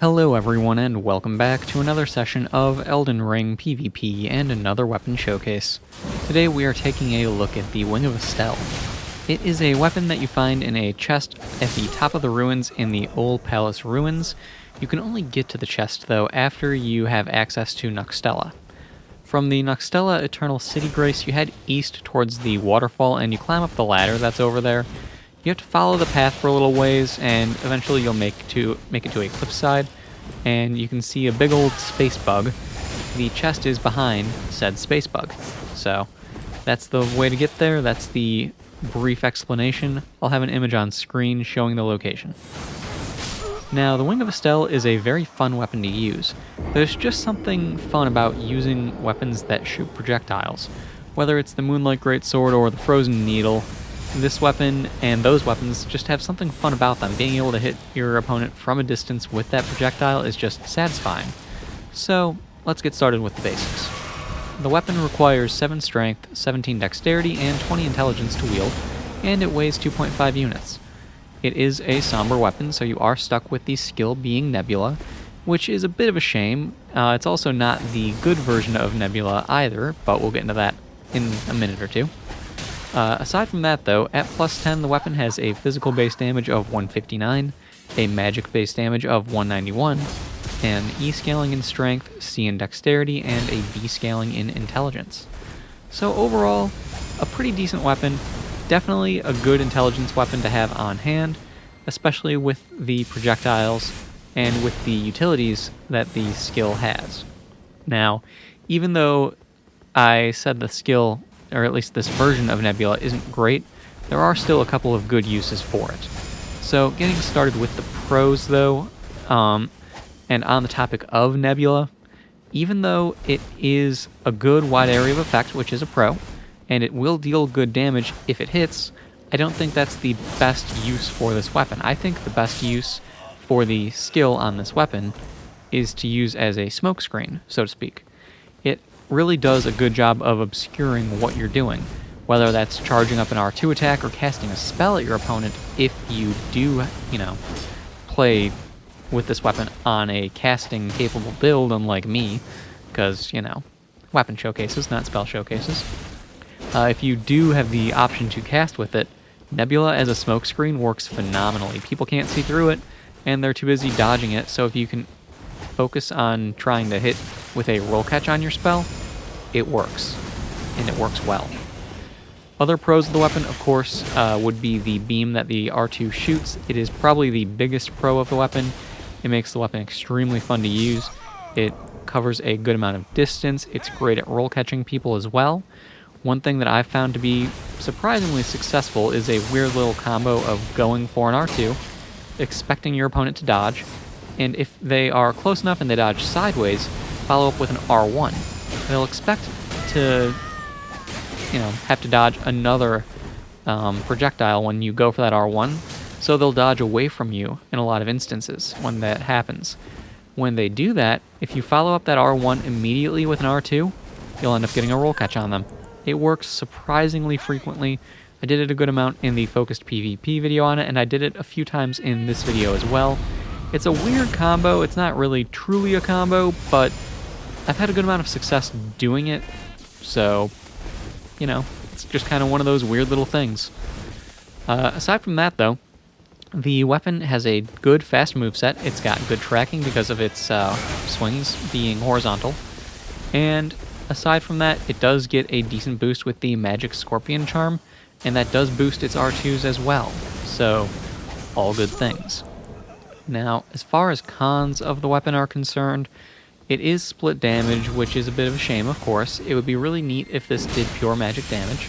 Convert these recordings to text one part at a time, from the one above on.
Hello everyone and welcome back to another session of Elden Ring PvP and another weapon showcase. Today we are taking a look at the Wing of Astel. It is a weapon that you find in a chest at the top of the ruins in the Old Palace ruins. You can only get to the chest though after you have access to Nokstella. From the Nokstella Eternal City Grace you head east towards the waterfall and you climb up the ladder that's over there. You have to follow the path for a little ways, and eventually you'll make it to a cliffside, and you can see a big old space bug. The chest is behind said space bug. So that's the way to get there. That's the brief explanation. I'll have an image on screen showing the location. Now, the Wing of Astel is a very fun weapon to use. There's just something fun about using weapons that shoot projectiles. Whether it's the Moonlight Greatsword or the Frozen Needle, this weapon and those weapons just have something fun about them. Being able to hit your opponent from a distance with that projectile is just satisfying. So, let's get started with the basics. The weapon requires 7 strength, 17 dexterity, and 20 intelligence to wield, and it weighs 2.5 units. It is a somber weapon, so you are stuck with the skill being Nebula, which is a bit of a shame. It's also not the good version of Nebula either, but we'll get into that in a minute or two. Aside from that, though, at plus 10, the weapon has a physical base damage of 159, a magic base damage of 191, an E scaling in strength, C in dexterity, and a B scaling in intelligence. So overall, a pretty decent weapon. Definitely a good intelligence weapon to have on hand, especially with the projectiles and with the utilities that the skill has. Now, even though I said the skill, or at least this version of Nebula, isn't great, there are still a couple of good uses for it. So getting started with the pros though, and on the topic of Nebula, even though it is a good wide area of effect, which is a pro, and it will deal good damage if it hits, I don't think that's the best use for this weapon. I think the best use for the skill on this weapon is to use as a smokescreen, so to speak. It really does a good job of obscuring what you're doing, whether that's charging up an R2 attack or casting a spell at your opponent if you do, play with this weapon on a casting capable build, unlike me, because, weapon showcases, not spell showcases. If you do have the option to cast with it, Nebula as a smokescreen works phenomenally. People can't see through it, and they're too busy dodging it, so if you can focus on trying to hit with a roll catch on your spell, it works, and it works well. Other pros of the weapon, of course, would be the beam that the R2 shoots. It is probably the biggest pro of the weapon. It makes the weapon extremely fun to use. It covers a good amount of distance. It's great at roll catching people as well. One thing that I've found to be surprisingly successful is a weird little combo of going for an R2, expecting your opponent to dodge, and if they are close enough and they dodge sideways, follow up with an R1. They'll expect to, have to dodge another projectile when you go for that R1, so they'll dodge away from you in a lot of instances when that happens. When they do that, if you follow up that R1 immediately with an R2, you'll end up getting a roll catch on them. It works surprisingly frequently. I did it a good amount in the focused PvP video on it, and I did it a few times in this video as well. It's a weird combo. It's not really truly a combo, but I've had a good amount of success doing it, so, it's just kind of one of those weird little things. Aside from that, though, the weapon has a good fast moveset. It's got good tracking because of its swings being horizontal, and aside from that, it does get a decent boost with the Magic Scorpion Charm, and that does boost its R2s as well, so all good things. Now, as far as cons of the weapon are concerned, it is split damage, which is a bit of a shame, of course. It would be really neat if this did pure magic damage.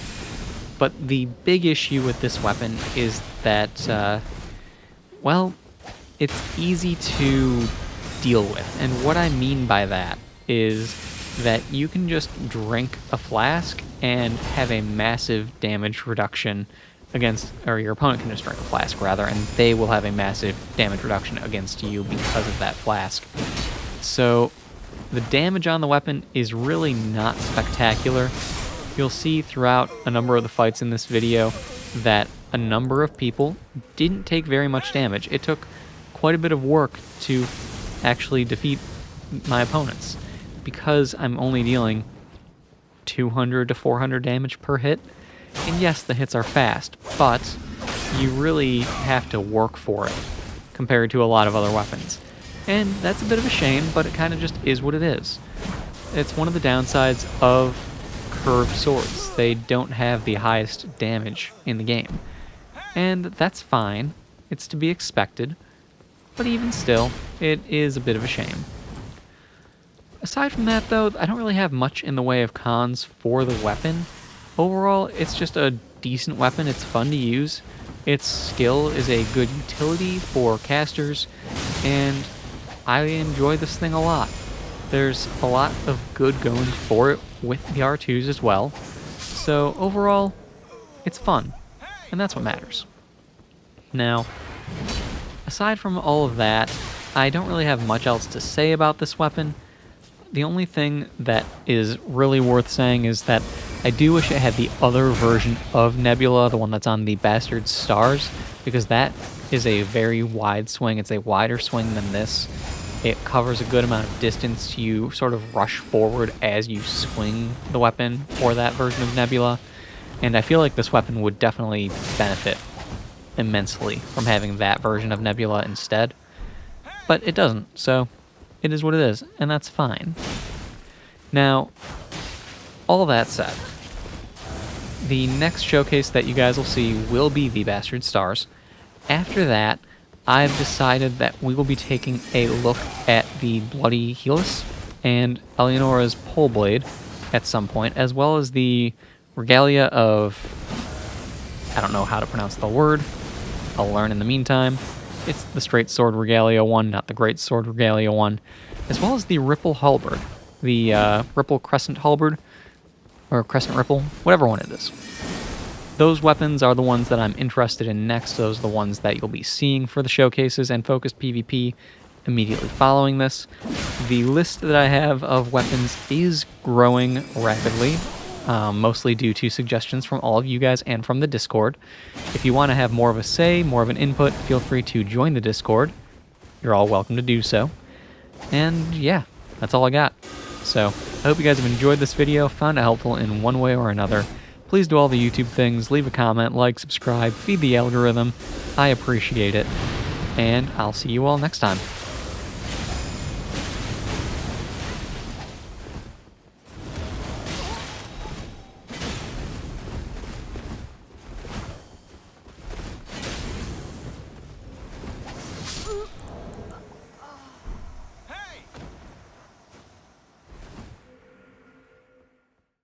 But the big issue with this weapon is that, it's easy to deal with. And what I mean by that is that you can just drink a flask and have a massive damage reduction or your opponent can just drink a flask rather, and they will have a massive damage reduction against you because of that flask. So the damage on the weapon is really not spectacular. You'll see throughout a number of the fights in this video that a number of people didn't take very much damage. It took quite a bit of work to actually defeat my opponents because I'm only dealing 200 to 400 damage per hit. And yes, the hits are fast, but you really have to work for it compared to a lot of other weapons. And that's a bit of a shame, but it kind of just is what it is. It's one of the downsides of curved swords. They don't have the highest damage in the game. And that's fine. It's to be expected. But even still, it is a bit of a shame. Aside from that, though, I don't really have much in the way of cons for the weapon. Overall, it's just a decent weapon. It's fun to use. Its skill is a good utility for casters, and I enjoy this thing a lot. There's a lot of good going for it with the R2s as well. So overall, it's fun, and that's what matters. Now, aside from all of that, I don't really have much else to say about this weapon. The only thing that is really worth saying is that I do wish it had the other version of Nebula, the one that's on the Bastard Stars, because that is a very wide swing. It's a wider swing than this. It covers a good amount of distance. You sort of rush forward as you swing the weapon for that version of Nebula, and I feel like this weapon would definitely benefit immensely from having that version of Nebula instead. But it doesn't, so it is what it is, and that's fine. Now, all that said, the next showcase that you guys will see will be the Bastard Stars. After that, I've decided that we will be taking a look at the Bloody Helix and Eleonora's Pole Blade at some point, as well as the Regalia of... I don't know how to pronounce the word. I'll learn in the meantime. It's the Straight Sword Regalia one, not the Great Sword Regalia one, as well as the Ripple Halberd, the Ripple Crescent Halberd, or Crescent Ripple, whatever one it is. Those weapons are the ones that I'm interested in next. Those are the ones that you'll be seeing for the showcases and focused PvP immediately following this. The list that I have of weapons is growing rapidly, mostly due to suggestions from all of you guys and from the Discord. If you want to have more of a say, more of an input, feel free to join the Discord. You're all welcome to do so. And yeah, that's all I got. So, I hope you guys have enjoyed this video, found it helpful in one way or another. Please do all the YouTube things, leave a comment, like, subscribe, feed the algorithm. I appreciate it. And I'll see you all next time.